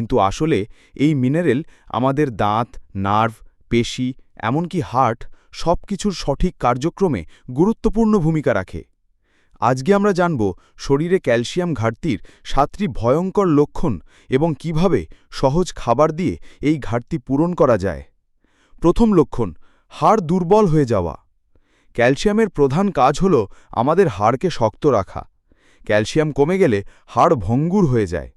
কিন্তু আসলে এই মিনারেল আমাদের দাঁত, নার্ভ, পেশি, এমনকি হার্ট সবকিছুর সঠিক কার্যক্রমে গুরুত্বপূর্ণ ভূমিকা রাখে। আজকে আমরা জানব শরীরে ক্যালসিয়াম ঘাটতির 7টি ভয়ঙ্কর লক্ষণ এবং কিভাবে সহজ খাবার দিয়ে এই ঘাটতি পূরণ করা যায়। প্রথম লক্ষণ, হাড় দুর্বল হয়ে যাওয়া। ক্যালসিয়ামের প্রধান কাজ হল আমাদের হাড়কে শক্ত রাখা। ক্যালসিয়াম কমে গেলে হাড় ভঙ্গুর হয়ে যায়।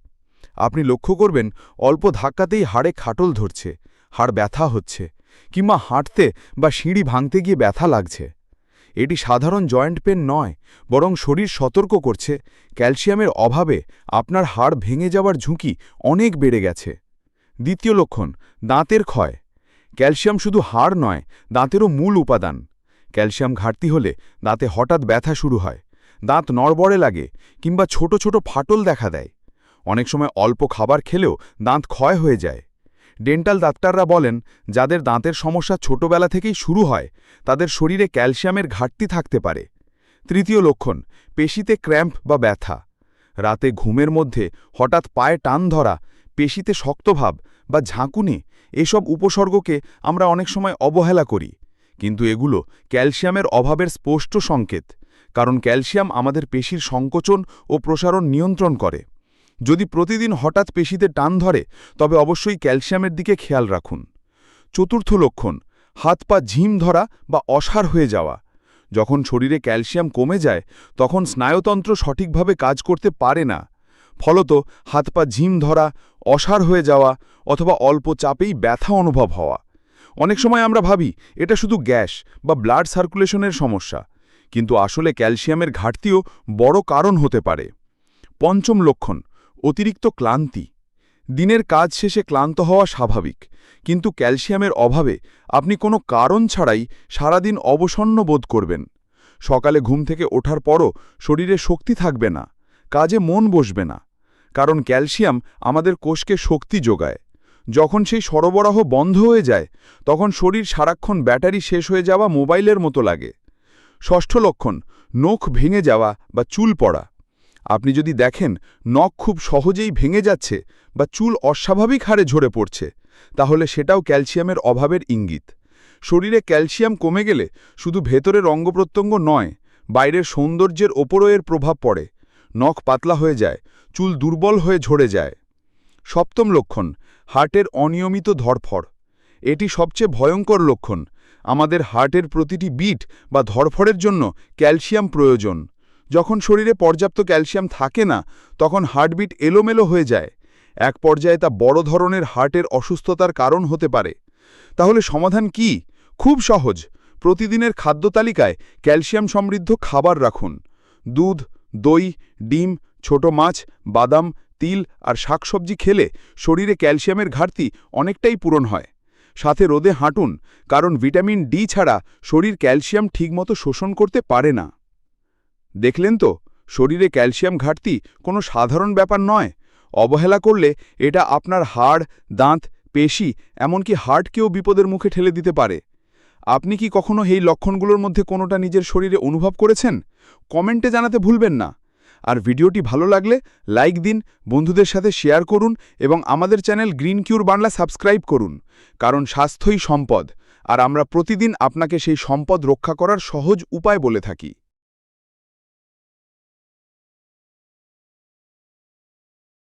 আপনি লক্ষ্য করবেন অল্প ধাক্কাতেই হাড়ে খাটল ধরছে, হাড় ব্যথা হচ্ছে, কিংবা হাঁটতে বা সিঁড়ি ভাঙতে গিয়ে ব্যথা লাগছে। এটি সাধারণ জয়েন্ট পেন নয়, বরং শরীর সতর্ক করছে ক্যালসিয়ামের অভাবে আপনার হাড় ভেঙে যাওয়ার ঝুঁকি অনেক বেড়ে গেছে। দ্বিতীয় লক্ষণ, দাঁতের ক্ষয়। ক্যালসিয়াম শুধু হাড় নয়, দাঁতেরও মূল উপাদান। ক্যালসিয়াম ঘাটতি হলে দাঁতে হঠাৎ ব্যথা শুরু হয়, দাঁত নড়বড়ে লাগে, কিংবা ছোট ছোট ফাটল দেখা দেয়। অনেক সময় অল্প খাবার খেলেও দাঁত ক্ষয় হয়ে যায়। ডেন্টাল ডাক্তাররা বলেন, যাদের দাঁতের সমস্যা ছোটবেলা থেকেই শুরু হয় তাদের শরীরে ক্যালসিয়ামের ঘাটতি থাকতে পারে। তৃতীয় লক্ষণ, পেশিতে ক্র্যাম্প বা ব্যথা। রাতে ঘুমের মধ্যে হঠাৎ পায়ে টান ধরা, পেশিতে শক্তভাব বা ঝাঁকুনি, এসব উপসর্গকে আমরা অনেক সময় অবহেলা করি, কিন্তু এগুলো ক্যালসিয়ামের অভাবের স্পষ্ট সংকেত। কারণ ক্যালসিয়াম আমাদের পেশির সংকোচন ও প্রসারণ নিয়ন্ত্রণ করে। যদি প্রতিদিন হঠাৎ পেশিতে টান ধরে, তবে অবশ্যই ক্যালসিয়ামের দিকে খেয়াল রাখুন। চতুর্থ লক্ষণ, হাত পা ঝিম ধরা বা অসাড় হয়ে যাওয়া। যখন শরীরে ক্যালসিয়াম কমে যায় তখন স্নায়ুতন্ত্র সঠিকভাবে কাজ করতে পারে না। ফলত হাত পা ঝিম ধরা, অসাড় হয়ে যাওয়া অথবা অল্প চাপেই ব্যথা অনুভব হওয়া। অনেক সময় আমরা ভাবি এটা শুধু গ্যাস বা ব্লাড সার্কুলেশনের সমস্যা, কিন্তু আসলে ক্যালসিয়ামের ঘাটতিও বড় কারণ হতে পারে। পঞ্চম লক্ষণ, অতিরিক্ত ক্লান্তি। দিনের কাজ শেষে ক্লান্ত হওয়া স্বাভাবিক, কিন্তু ক্যালসিয়ামের অভাবে আপনি কোনো কারণ ছাড়াই সারাদিন অবসন্ন বোধ করবেন। সকালে ঘুম থেকে ওঠার পরও শরীরে শক্তি থাকবে না, কাজে মন বসবে না। কারণ ক্যালসিয়াম আমাদের কোষকে শক্তি যোগায়। যখন সেই সরবরাহ বন্ধ হয়ে যায় তখন শরীর সারাক্ষণ ব্যাটারি শেষ হয়ে যাওয়া মোবাইলের মতো লাগে। ষষ্ঠ লক্ষণ, নখ ভেঙে যাওয়া বা চুল পড়া। আপনি যদি দেখেন নখ খুব সহজেই ভেঙে যাচ্ছে বা চুল অস্বাভাবিক হারে ঝরে পড়ছে, তাহলে সেটাও ক্যালসিয়ামের অভাবের ইঙ্গিত। শরীরে ক্যালসিয়াম কমে গেলে শুধু ভেতরের অঙ্গপ্রত্যঙ্গ নয়, বাইরের সৌন্দর্যের ওপরও এর প্রভাব পড়ে। নখ পাতলা হয়ে যায়, চুল দুর্বল হয়ে ঝরে যায়। সপ্তম লক্ষণ, হার্টের অনিয়মিত ধড়ফড়। এটি সবচেয়ে ভয়ঙ্কর লক্ষণ। আমাদের হার্টের প্রতিটি বিট বা ধড়ফড়ের জন্য ক্যালসিয়াম প্রয়োজন। যখন শরীরে পর্যাপ্ত ক্যালসিয়াম থাকে না, তখন হার্টবিট এলোমেলো হয়ে যায়। এক পর্যায়ে তা বড় ধরনের হার্টের অসুস্থতার কারণ হতে পারে। তাহলে সমাধান কি? খুব সহজ। প্রতিদিনের খাদ্য তালিকায় ক্যালসিয়াম সমৃদ্ধ খাবার রাখুন। দুধ, দই, ডিম, ছোট মাছ, বাদাম, তিল আর শাকসবজি খেলে শরীরে ক্যালসিয়ামের ঘাটতি অনেকটাই পূরণ হয়। সাথে রোদে হাঁটুন, কারণ ভিটামিন ডি ছাড়া শরীর ক্যালসিয়াম ঠিকমতো শোষণ করতে পারে না। দেখলেন তো, শরীরে ক্যালসিয়াম ঘাটতি কোনো সাধারণ ব্যাপার নয়। অবহেলা করলে এটা আপনার হাড়, দাঁত, পেশি, এমনকি হার্টকেও বিপদের মুখে ঠেলে দিতে পারে। আপনি কি কখনো এই লক্ষণগুলোর মধ্যে কোনোটা নিজের শরীরে অনুভব করেছেন? কমেন্টে জানাতে ভুলবেন না। আর ভিডিওটি ভালো লাগলে লাইক দিন, বন্ধুদের সাথে শেয়ার করুন এবং আমাদের চ্যানেল গ্রিন কিউর বাংলা সাবস্ক্রাইব করুন। কারণ স্বাস্থ্যই সম্পদ, আর আমরা প্রতিদিন আপনাকে সেই সম্পদ রক্ষা করার সহজ উপায় বলে থাকি।